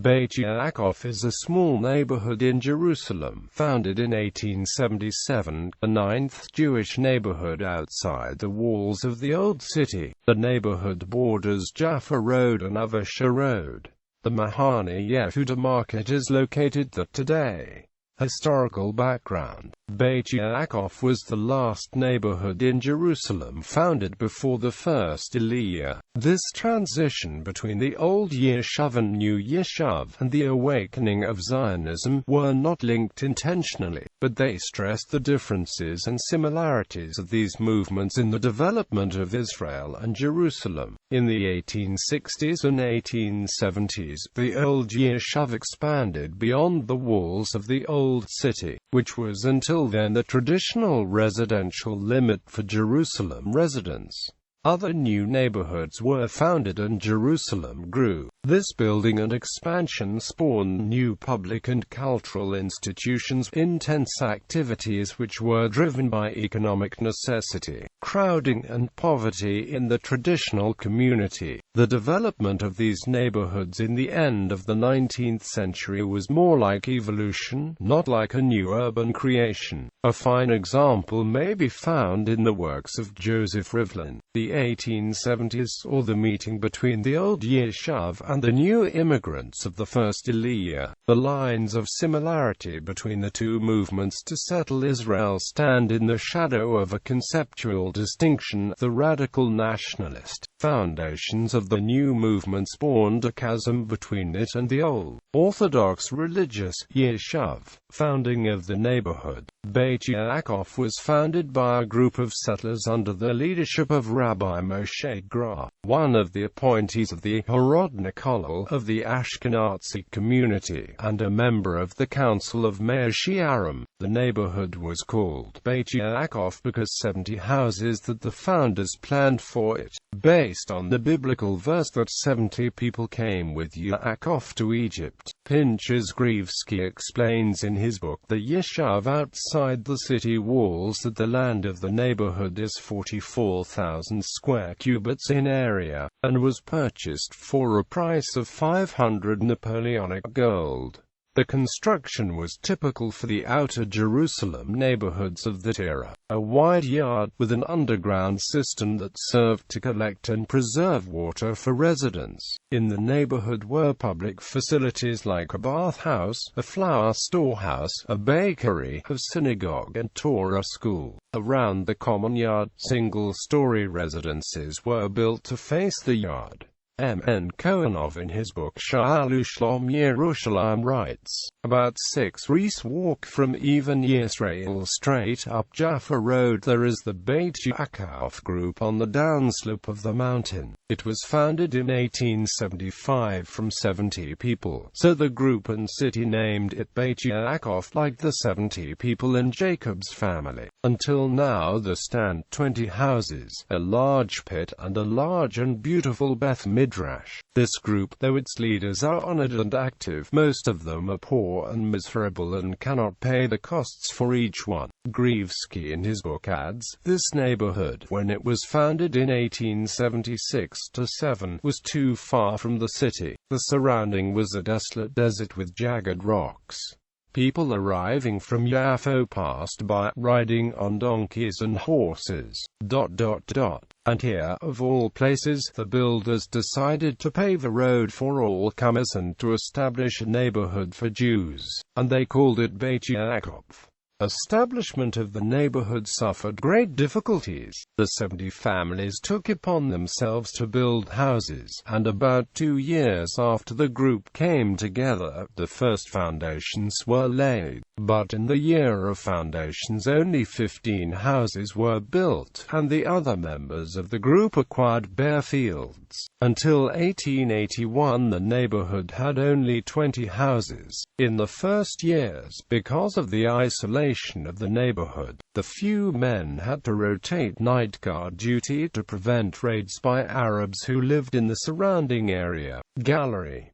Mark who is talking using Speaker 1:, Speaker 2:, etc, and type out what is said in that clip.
Speaker 1: Beit Ya'akov is a small neighborhood in Jerusalem, founded in 1877, the ninth Jewish neighborhood outside the walls of the Old City. The neighborhood borders Jaffa Road and Avishar Road. The Mahane Yehuda market is located there today. Historical background: Beit Ya'akov was the last neighborhood in Jerusalem founded before the first Aliyah. This transition between the old Yeshuv and new Yeshuv, and the awakening of Zionism, were not linked intentionally, but they stressed the differences and similarities of these movements in the development of Israel and Jerusalem. In the 1860s and 1870s, the old Yeshuv expanded beyond the walls of the Old City, which was until then the traditional residential limit for Jerusalem residents. Other new neighborhoods were founded and Jerusalem grew. This building and expansion spawned new public and cultural institutions, intense activities which were driven by economic necessity, crowding and poverty in the traditional community. The development of these neighborhoods in the end of the 19th century was more like evolution, not like a new urban creation. A fine example may be found in the works of Joseph Rivlin. The 1870s saw the meeting between the old Yeshuv and the new immigrants of the first Aliyah. The lines of similarity between the two movements to settle Israel stand in the shadow of a conceptual distinction. The radical nationalist foundations of the new movement spawned a chasm between it and the old, Orthodox religious Yeshuv. Founding of the neighborhood: Beit Ya'akov was founded by a group of settlers under the leadership of Rabbi Moshe Gra, one of the appointees of the Horodnik Kollel of the Ashkenazi community, and a member of the Council of Mea Shearim. The neighborhood was called Beit Ya'akov because 70 houses that the founders planned for it, based on the biblical verse that 70 people came with Yaakov to Egypt. Pinchas Grievsky explains in his book The Yeshuv outside the city walls that the land of the neighborhood is 44,000 square cubits in area, and was purchased for a price of 500 Napoleonic gold. The construction was typical for the outer Jerusalem neighborhoods of that era, a wide yard with an underground system that served to collect and preserve water for residents. In the neighborhood were public facilities like a bathhouse, a flour storehouse, a bakery, a synagogue and Torah school. Around the common yard, single-story residences were built to face the yard. M. N. Kohanov in his book Sha'alu Shlom Yerushalayim writes, about 6 reis walk from Even Yisrael straight up Jaffa Road there is the Beit Ya'akov group on the downslope of the mountain. It was founded in 1875 from 70 people, so the group and city named it Beit Ya'akov like the 70 people in Jacob's family. Until now there stand 20 houses, a large pit and a large and beautiful Beth Midrash. This group, though its leaders are honored and active, most of them are poor and miserable and cannot pay the costs for each one. Grievsky in his book adds, this neighborhood, when it was founded in 1876-7, was too far from the city. The surrounding was a desolate desert with jagged rocks. People arriving from Jaffa passed by, riding on donkeys and horses. And here, of all places, the builders decided to pave a road for all comers and to establish a neighborhood for Jews, and they called it Beit Ya'akov. Establishment of the neighborhood suffered great difficulties. The 70 families took upon themselves to build houses, and about 2 years after the group came together, the first foundations were laid. But in the year of foundations only 15 houses were built, and the other members of the group acquired bare fields. Until 1881 the neighborhood had only 20 houses. In the first years, because of the isolation of the neighborhood, the few men had to rotate night guard duty to prevent raids by Arabs who lived in the surrounding area. Gallery.